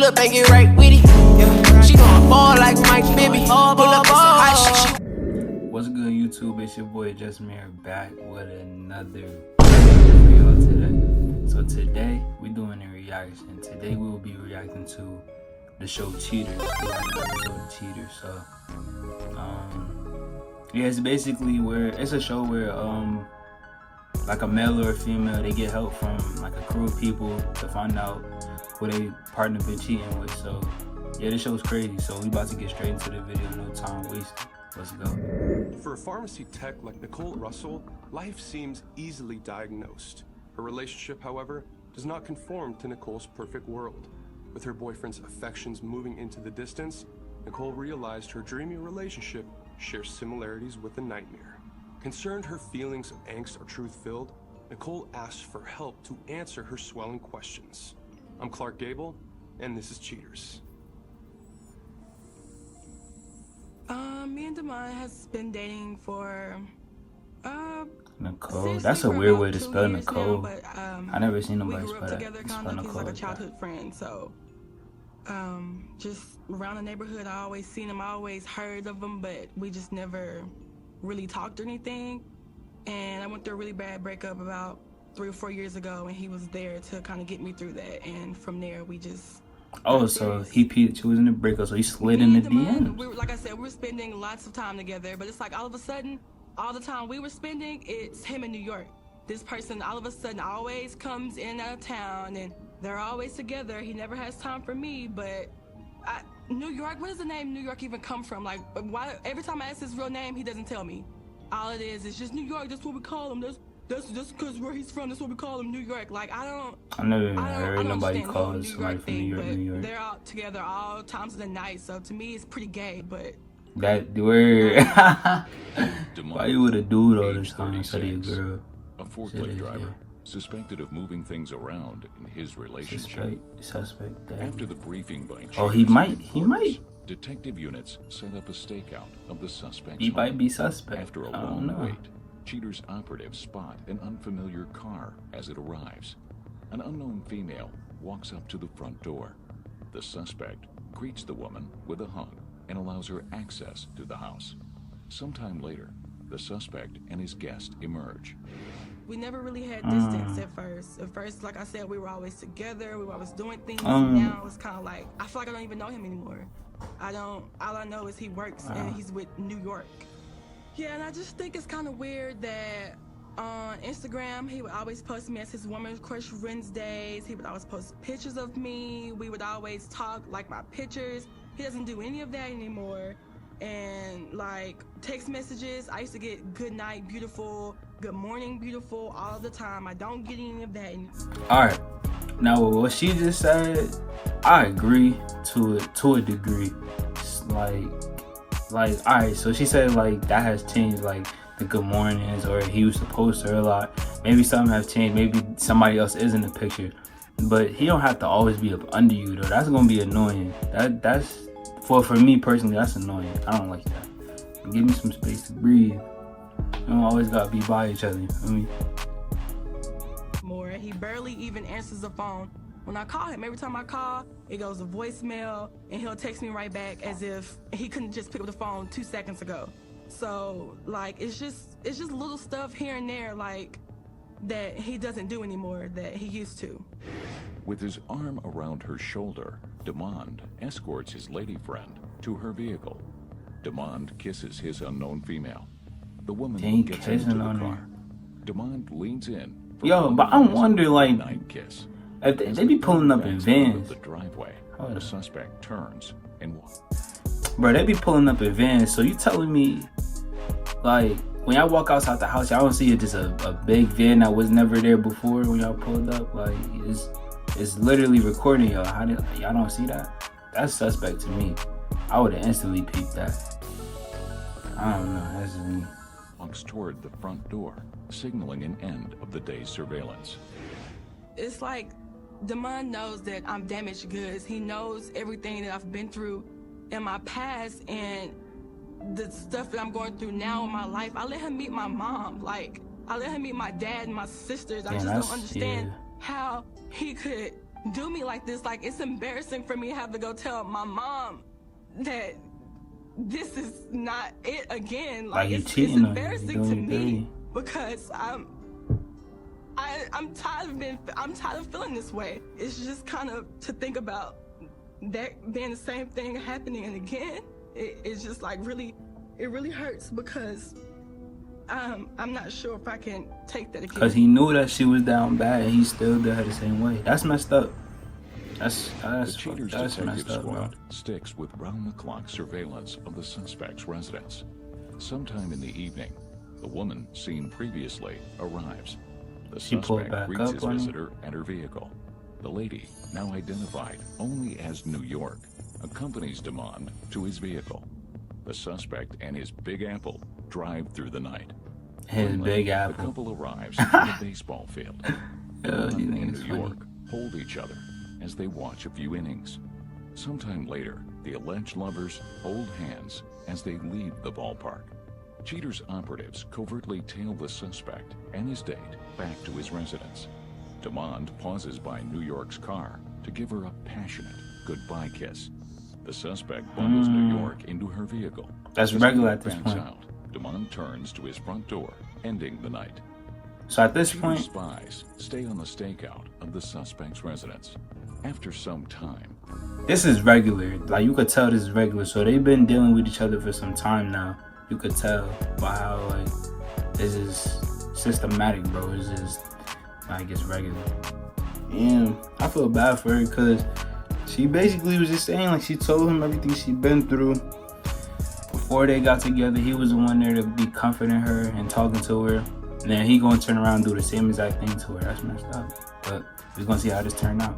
up and get right with it. Yeah. She gon' fall like Mike Bibby. Pull up on some hot shit. What's good, YouTube? It's your boy JustMir back with another video today. So today we're doing a reaction. Today we will be reacting to the show Cheaters. Cheaters. So yeah, it's basically where it's a show where like a male or a female, they get help from like a crew of people to find out who they partner been cheating with. So yeah, this show's crazy. So we about to get straight into the video, no time wasted. Let's go. For a pharmacy tech like Nicole Russell, life seems easily diagnosed. Her relationship, however, does not conform to Nicole's perfect world. With her boyfriend's affections moving into the distance, Nicole realized her dreamy relationship shares similarities with a nightmare. Concerned her feelings of angst are truth-filled, Nicole asks for help to answer her swelling questions. I'm Clark Gable, and this is Cheaters. Me and Damon has been dating for Nicole. That's a weird way to spell Nicole. Now, but, I never seen nobody we grew up spell together, that. kind of. He's like a childhood friend, so just around the neighborhood, I always seen him, I always heard of him, but we just never really talked or anything. And I went through a really bad breakup about 3 or 4 years ago, and he was there to kind of get me through that. And from there, we just. Oh, so he was in the breakup, so he slid in the DMs. Like I said, we were spending lots of time together, but it's like all of a sudden, all the time we were spending, it's him in New York. This person all of a sudden always comes in out of town, and they're always together. He never has time for me, but New York, where does the name New York even come from? Like, why every time I ask his real name, he doesn't tell me. All it is just New York. That's what we call him. That's just because where he's from, that's what we call him, New York. Like, I never even heard nobody call somebody from New York. They're out together all times of the night, so to me, it's pretty gay, but. That word. Why you with a dude all this time instead of your girl? A forklift driver, suspected of moving things around in his relationship. Suspect. After the briefing by Oh, he might. Detective units set up a stakeout of the suspect. He might be suspect. After a long wait, Cheaters operatives spot an unfamiliar car as it arrives. An unknown female walks up to the front door. The suspect greets the woman with a hug and allows her access to the house. Sometime later, the suspect and his guest emerge. We never really had distance at first. At first, like I said, we were always together. We were always doing things. Now it's kind of like, I feel like I don't even know him anymore. All I know is he works and he's with New York. Yeah, and I just think it's kind of weird that on Instagram, he would always post me as his Woman Crush Wednesdays. He would always post pictures of me. We would always talk, like my pictures. He doesn't do any of that anymore. And like text messages, I used to get good night, beautiful, good morning, beautiful, all the time. I don't get any of that anymore. All right. Now, what she just said, I agree to a degree. Like, all right, so she said like that has changed, like the good mornings, or he used to post her a lot. Maybe something has changed. Maybe somebody else is in the picture, but he don't have to always be up under you though. That's gonna be annoying. That's for me personally. That's annoying. I don't like that. Give me some space to breathe. You don't always gotta be by each other. I mean. More. He barely even answers the phone. When I call him, every time I call, it goes to voicemail, and he'll text me right back as if he couldn't just pick up the phone 2 seconds ago. So, like, it's just little stuff here and there, like, that he doesn't do anymore that he used to. With his arm around her shoulder, Demond escorts his lady friend to her vehicle. Demond kisses his unknown female. The woman gets into the car. Demond leans in. Yo, but I wonder, like, kiss. if they be pulling up in vans. The driveway. The suspect turns and walks. Bro, they be pulling up in vans. So you telling me, like, when y'all walk outside the house, y'all don't see it just a big van that was never there before when y'all pulled up? Like, it's literally recording y'all. Y'all don't see that? That's suspect to me. I would have instantly peeped that. I don't know. That's just me. Walks toward the front door, signaling an end of the day's surveillance. It's like Damon knows that I'm damaged goods. He knows everything that I've been through in my past and the stuff that I'm going through now in my life. I let him meet my mom. Like, I let him meet my dad and my sisters. I just don't understand how he could do me like this. Like, it's embarrassing for me to have to go tell my mom that this is not it again. Like, it's embarrassing to me because I'm tired of feeling this way. It's just kind of to think about that being the same thing happening again. It's just like it really hurts because I'm not sure if I can take that again. Because he knew that she was down bad and he still did her the same way. That's messed up. That's messed up, bro. Sticks with round-the-clock surveillance of the suspect's residence. Sometime in the evening, the woman seen previously arrives. The suspect greets his visitor and her vehicle. The lady, now identified only as New York, accompanies DeMond to his vehicle. The suspect and his Big Apple drive through the night. Big Apple. The couple arrives at a baseball field. DeMond and New York hold each other as they watch a few innings. Sometime later, the alleged lovers hold hands as they leave the ballpark. Cheater's operatives covertly tail the suspect and his date back to his residence. DeMond pauses by New York's car to give her a passionate goodbye kiss. The suspect bundles New York into her vehicle. That's regular at this point. Out, DeMond turns to his front door, ending the night. So at this point, spies stay on the stakeout of the suspect's residence. After some time, this is regular. Like, you could tell this is regular. So they've been dealing with each other for some time now. You could tell by how, like, this is systematic, bro. It's just, like, it's regular. And I feel bad for her because she basically was just saying, like, she told him everything she'd been through. Before they got together, he was the one there to be comforting her and talking to her. And then he gonna turn around and do the same exact thing to her. That's messed up. But we're gonna see how this turned out.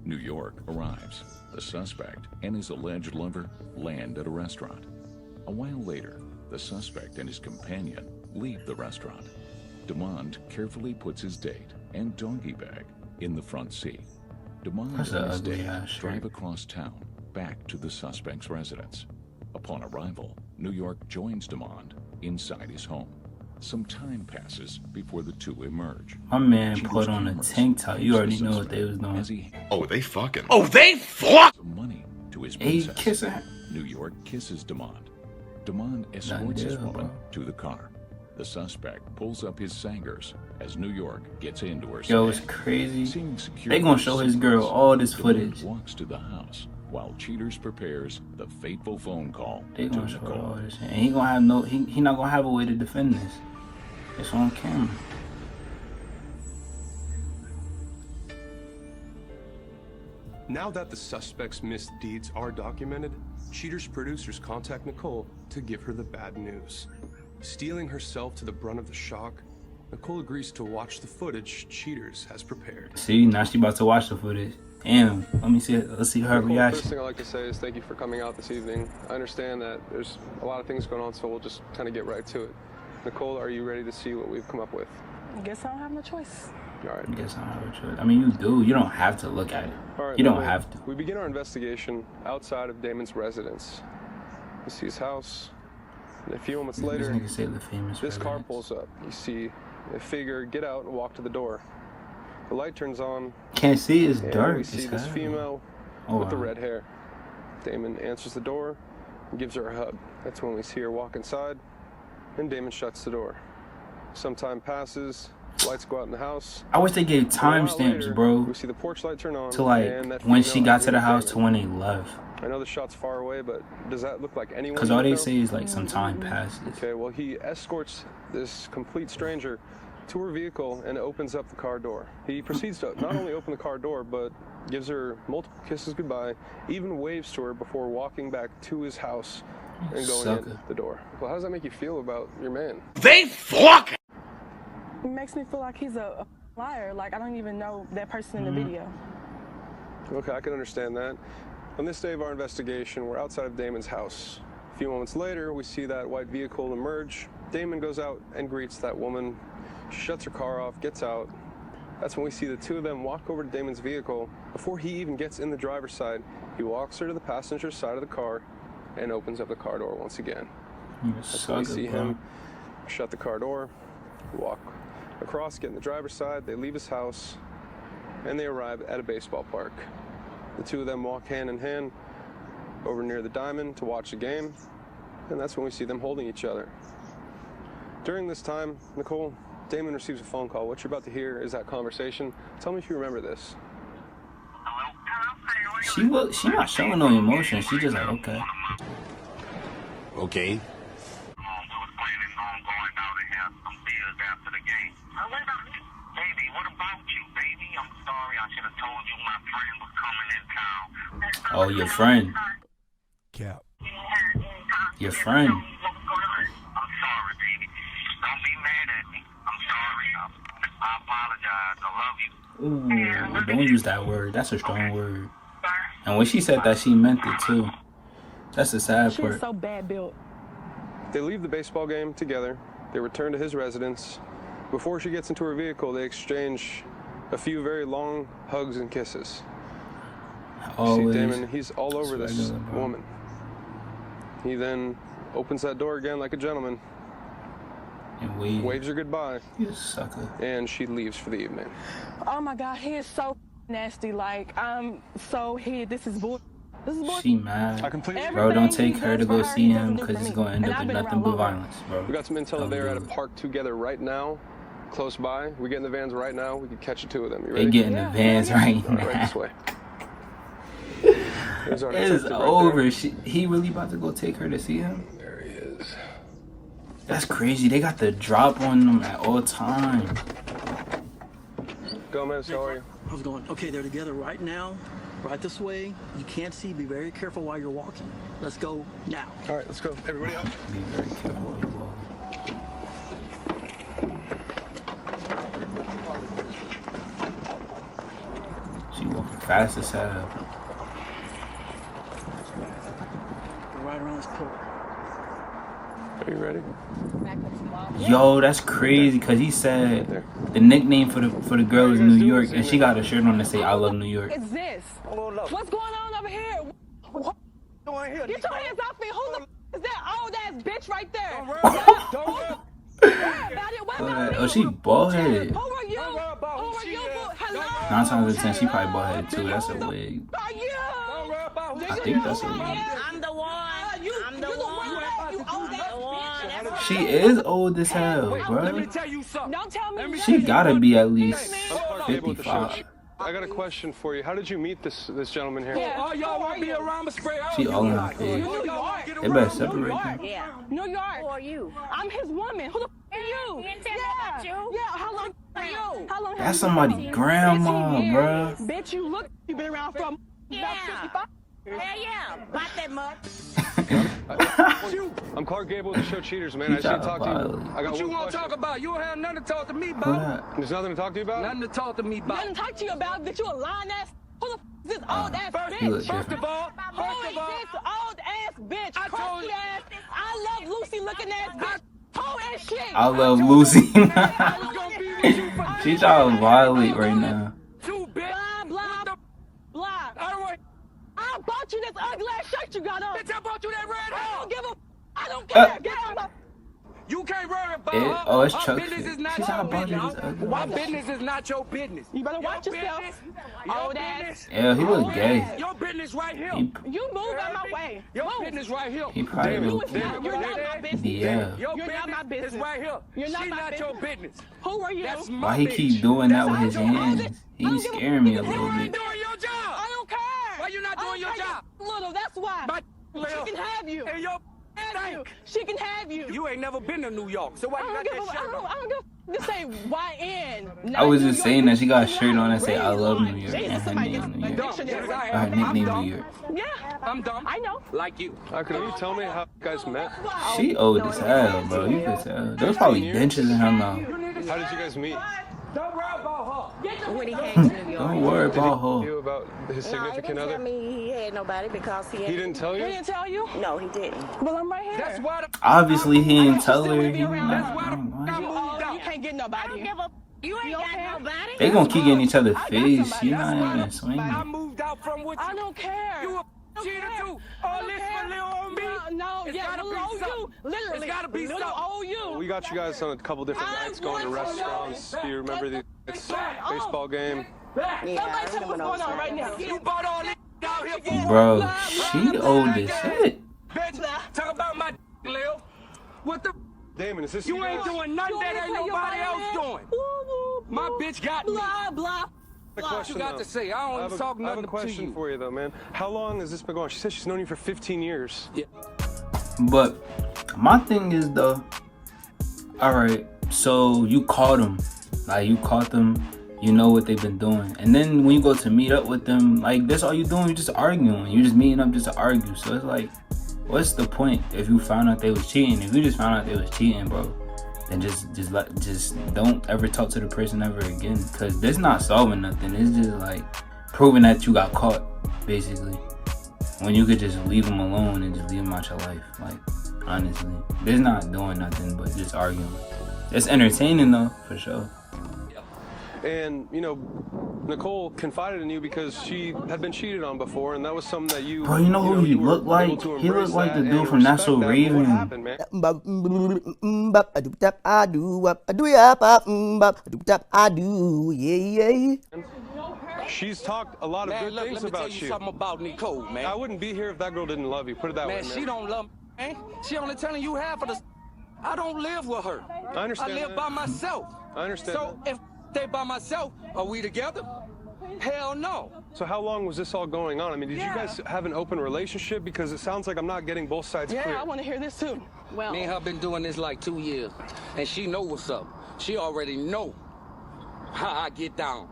New York arrives. The suspect and his alleged lover land at a restaurant. A while later, the suspect and his companion leave the restaurant. DeMond carefully puts his date and doggy bag in the front seat. DeMond and his date drive across town back to the suspect's residence. Upon arrival, New York joins DeMond inside his home. Some time passes before the two emerge. My man put on a tank top. You already know what they was doing. Oh, they fucking. Some money to his princess. He kissing her. New York kisses DeMond. DeMond escorts his woman to the car. The suspect pulls up his sangers as New York gets into her. Yo, it's crazy. They gonna show his girl all this footage. Walks to the house while Cheaters prepares the fateful phone call. They gonna show all this, and he gonna have no. He not gonna have a way to defend this. It's on camera. Now that the suspect's misdeeds are documented, Cheater's producers contact Nicole to give her the bad news. Steeling herself to the brunt of the shock, Nicole agrees to watch the footage Cheaters has prepared. See, now she about to watch the footage. Damn, let me see it. Let's see her reaction. The first thing I'd like to say is thank you for coming out this evening. I understand that there's a lot of things going on, so we'll just kind of get right to it. Nicole, are you ready to see what we've come up with? I guess I don't have no choice. All right. I guess I don't have a choice. I mean, you do. You don't have to look at it. All right, you don't have to. We begin our investigation outside of Damon's residence. You see his house, and a few moments later, this car pulls up. You see a figure get out and walk to the door. The light turns on. Can't see, it's dark. We see this female with the red hair. Damon answers the door and gives her a hug. That's when we see her walk inside, and Damon shuts the door. Some time passes. Lights go out in the house. I wish they gave timestamps, bro. We see the porch light turn on to like when she got to the house to when they left. I know the shot's far away, but does that look like anyone? Because all they say is like some time passes. Okay, well he escorts this complete stranger to her vehicle and opens up the car door. He proceeds to not only open the car door, but gives her multiple kisses goodbye, even waves to her before walking back to his house and going in the door. Well, how does that make you feel about your man? They fuck! It makes me feel like he's a liar. Like, I don't even know that person in the video. Okay, I can understand that. On this day of our investigation, we're outside of Damon's house. A few moments later, we see that white vehicle emerge. Damon goes out and greets that woman. She shuts her car off, gets out. That's when we see the two of them walk over to Damon's vehicle. Before he even gets in the driver's side, he walks her to the passenger side of the car and opens up the car door once again. That's when we see him shut the car door, walk across, get in the driver's side. They leave his house, and they arrive at a baseball park. The two of them walk hand in hand over near the diamond to watch the game, and that's when we see them holding each other. During this time, Nicole, Damon receives a phone call. What you're about to hear is that conversation. Tell me if you remember this. She not showing no emotion. She just like, okay. Okay. We was planning on going out and have some beers after the game. Baby, what about you, baby? I'm sorry. I should have told you my friend was coming in town. Oh, your friend. Cap. Your friend. I'm sorry, baby. Don't be mad at me. I'm sorry. I apologize. I love you. Ooh, don't use that word. That's a strong word. And when she said that, she meant it too. That's the sad part. She's so bad built. They leave the baseball game together. They return to his residence. Before she gets into her vehicle, they exchange a few very long hugs and kisses. Always. See Damon, he's all over It's this regular, bro. woman. He then opens that door again like a gentleman, And we. waves her goodbye, You sucker. and she leaves for the evening. Oh my God, he is so nasty. Like, this is bull. This is bull. She mad. completely Bro, don't Everything take he her to does go for her, see he him doesn't do because for it's me. going to end And up I've in been nothing around but long. violence, bro. We got some intel that they're at a Don't do park together right now, close by. We get in the vans right now. We could catch the two of them. You it. ready? They get in the vans right All right, right this now. way. There's our It's detective right over. there. He really about to go take her to see him? There he is. That's crazy. They got the drop on them at all times. Gomez, how are you? How's it going? Okay, they're together right now. Right this way. You can't see. Be very careful while you're walking. Let's go now. All right, let's go. Everybody up. Be very careful when you walk. She walking fast as hell. Go right around this corner. Are you ready? Yo, that's crazy because he said the nickname for the girl is New York, and she got a shirt on that say "I love New York." Is this? What's going on over here? What? Get your hands off me. Who the is that old ass bitch right there? Oh, she bald headed. Who are you? Who are you? Hello? 9 times out of 10, she probably bald headed too. That's a wig. Are you? I think that's a wig. I'm the one. I'm the one. You old ass bitch. She is old as hell, bro. Don't tell me. She gotta be at least I'm Clark Gable with the show. 55. I got a question for you. How did you meet this gentleman here? Oh, y'all want to be around She all in her face. New York. They better separate them. Yeah. New York. Who are you? I'm his woman. Who the are you? You didn't tell me about you. Yeah. How long are you? How long have That's you somebody's been? grandma, 15 bro. years. Bitch, you been around from Yeah. about 55. Hell yeah. About that much. I'm Clark Gable with the show Cheaters, man. I You just need trying to to talk to you. violate. I got What you one want to question. talk about? You don't have nothing to talk to me Who about. that? There's nothing to talk to you about? Nothing to talk to me Nothing about. to talk to you about. Bitch, you a lying ass. Who the is this old ass He look bitch? First different. of all, Who is this old ass bitch? I told Crusty you. ass. I love Lucy looking ass bitch. Hoe as shit. I love Lucy. I was gonna be with you for She trying to violate right now. two, bitch. Blah, blah, blah. I don't want. I bought you this ugly ass shirt you got on. Bitch, I bought you that red I hair. don't give a. I don't care. Get out of my. You can't worry about It- her. oh, it's Her Chuck business shit. is not She said I your bought you business. this ugly My ass business is not your business. You better watch Your yourself. business- Old Your ass. business. Yeah, he look gay. Your business right here. He, You move out my way. Your Move. business right here. he probably Damon, look. You're not my business. Yeah. Your You're business not my business. is right here. You're not She's my not your business. business. Who are you? That's my Why he bitch. keep doing that with That's his how you do hands? it. He's scaring me a You little ain't bit. doing your job. I don't care. Why you not I doing don't your care. job? You're little, that's why. My She can have you. And your Have you. stank. She can have you. You ain't never been to New York, so why I you don't got give a. that shirt on? I don't give a. This say YN. I was not just New saying York. that she got a shirt on that say I love New York Jesus, and her somebody name get New a York. dictionary. Her nickname New York. Yeah. I'm dumb. I know. Like you. Can you tell me how you guys met? She old as hell, bro. You could tell. There was probably dentures in her mouth. How did you guys meet? Don't worry about her. When he came to New York. Don't worry about Knew her. you about his No, he significant didn't other? tell me he had nobody because He didn't tell He you? didn't tell you? No, he didn't. Well, I'm right here. That's why the Obviously, he didn't tell her. That's He why I not. moved Oh, out. you can't get I nobody. don't give a. You ain't got okay? nobody. They gonna keep getting each other I got face. somebody. She not That's even I swinging. moved out from what I you. don't care. You a I don't cheater care. too. I All don't this care. for little old me. No, It's yeah, gotta be little old something. you. Literally. It's gotta be little something. old you. We got you guys on a couple different I nights going to want to restaurants. know. Do you remember the Oh. baseball game? Back. Yeah, I Somebody tell me remember what's going those on right now. You bought all this out here for Bro, she old as shit. bitch. Talk about my Lil. What the? Damon, is this You ain't guys? doing nothing that ain't nobody else doing. My bitch got me. Blah, blah. A What question, you got though. to say? I don't talk I have nothing a question to you. for you, though, man. How long has this been going on? She said she's known you for 15 years. Yeah. But my thing is though, all right, so you caught them, like you caught them, you know what they've been doing, and then when you go to meet up with them, like that's all you doing. You're just arguing. You're just meeting up just to argue. So it's like, what's the point if you found out they was cheating? If you just found out they was cheating, bro, then just don't ever talk to the person ever again, because this not solving nothing. It's just like proving that you got caught, basically. When you could just leave them alone and just leave them out your life. Like, honestly, they're not doing nothing but just arguing. It's entertaining though, for sure. And, you know, Nicole confided in you because she had been cheated on before, and that was something that you... Bro, you know who he you were looked like? able to He embrace looked like the that dude and from That's So respect that. Raven. What happened, man? She's talked a lot of Man, good look, things let me tell about you you. something about Nicole, man. I wouldn't be here if that girl didn't love you. Put it that way, Man, man. she don't love me, man. She only telling you half of the. I don't live with her. I understand I live that. by myself. I understand So if they by myself, are we together? Hell no. So how long was this all going on? I mean, did you guys have an open relationship? Because it sounds like I'm not getting both sides clear. Yeah, I want to hear this too. Well, Me and her been doing this like 2 years, and she know what's up. She already know how I get down.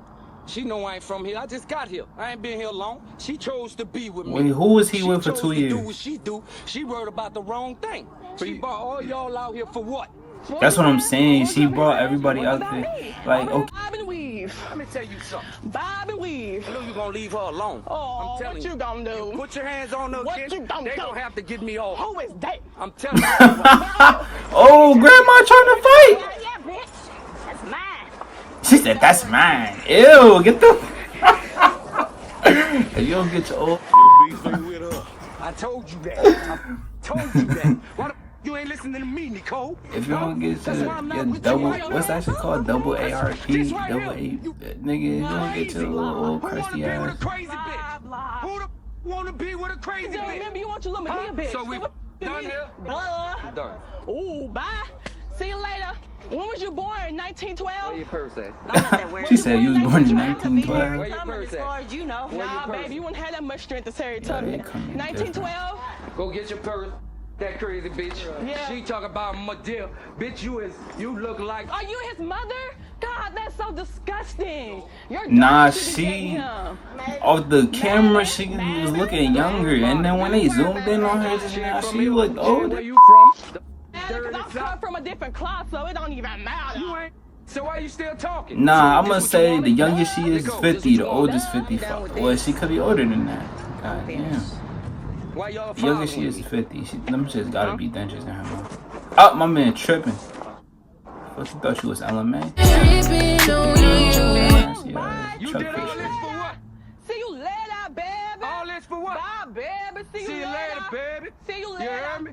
She know I ain't from here. I just got here. I ain't been here long. She chose to be with me. Wait, who was he with for 2 She chose to years? do what she do. She worried about the wrong thing. She brought all y'all out here for what? That's what I'm saying. She brought everybody out there. Like, okay. Bob and weave. Let me tell you something. Bob and weave. I know you gonna leave her alone. Oh, I'm telling what you gonna do? Put your hands on her What again. you gonna They do? gonna have to get me off. Who is that? I'm telling you. Oh, grandma trying to fight. Yeah, bitch. That's mine. She said, "That's mine." Ew, get the. If you don't get your old. I told you that. I told you that. Why the you ain't listening to me, Nicole? If you don't get That's why I'm not your with double, you. what's that shit called? Double ARP, This right double A, here. nigga. You don't get your little old Who wanna crusty be with a ass. crazy bitch? Blah. Who the wanna be with a crazy Yeah, bitch? remember you want your little Medea bitch. So we what you done mean? here? Blah. Done. Ooh, bye. See you later. When was you born? Where 1912? your purse at? I'm not that worried. She said you was born in Where 1912. your purse as far as you know. Where your Nah, purse? baby, you wouldn't have that much strength to carry Yeah, tummy. they come in 1912? Go get your purse. That crazy bitch. Yeah. She talk about my deal. Bitch, you look like. Are you his mother? God, that's so disgusting. Your Nah, daughter should be dating she him. off the camera she was looking younger, and then when they zoomed in on her just now, she looked Where older. you from? Because I come from a different class, so it don't even matter. You ain't. So why you still talking? Nah, I'm So gonna this what say you the want? youngest she is Nicole, 50, this the what you want? oldest 55. Well, she could be older than that. God damn. Why y'all The youngest she following is me? 50. Them shit's gotta be dentures in her mouth. Oh, my man tripping. What you thought she was LMA? You did all this for what? See you later, baby. All this for what? Bye, baby. See See you later, baby. See you You later. heard me?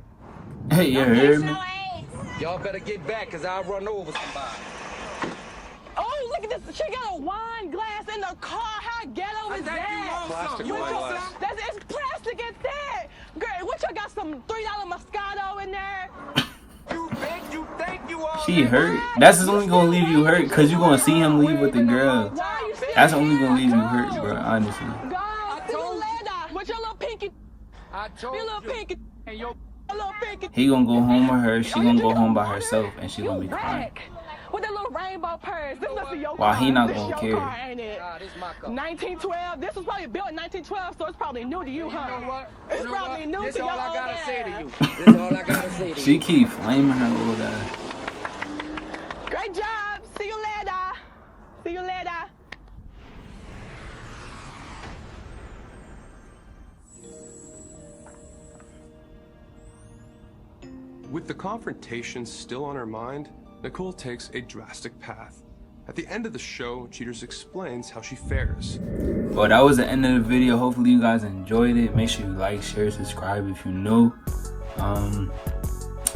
Hey, you heard me? Y'all better get back, cause I'll run over somebody. Oh, look at this. She got a wine glass in the car. How ghetto is I think you that? want Plastic some. wine You want glass. some? It's plastic at that. Girl, what you got some $3 Moscato in there? You think you think you all She that? hurt. That's only gonna leave you hurt because you gonna see him leave with the girl. Why are you still That's only here? gonna leave you Go. hurt, bro. Honestly. Go. See you later. With your little pinky. I told Your little you. pinky. And your Your little pinky. He gonna go home with her. She Oh, gonna you go drink home by water? herself, and she gonna be You crying. wreck. With that little rainbow purse. This must be your Why car. he not This gonna your care? car, ain't it? Nah, this my car. 1912. This was probably built in 1912, so it's probably new to you, huh? You know what? It's You know probably what? new This to all your I old gotta say to ass. you. This all I gotta say to She you. keep flaming her old ass. Great job. See you later. See you later. With the confrontation still on her mind, Nicole takes a drastic path. At the end of the show, Cheaters explains how she fares. Well, that was the end of the video. Hopefully you guys enjoyed it. Make sure you like, share, subscribe if you're new.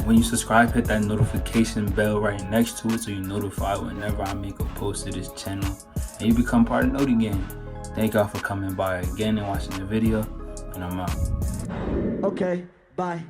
When you subscribe, hit that notification bell right next to it so you're notified whenever I make a post to this channel. and you become part of Noti Gang. Thank y'all for coming by again and watching the video, and I'm out. Okay, bye.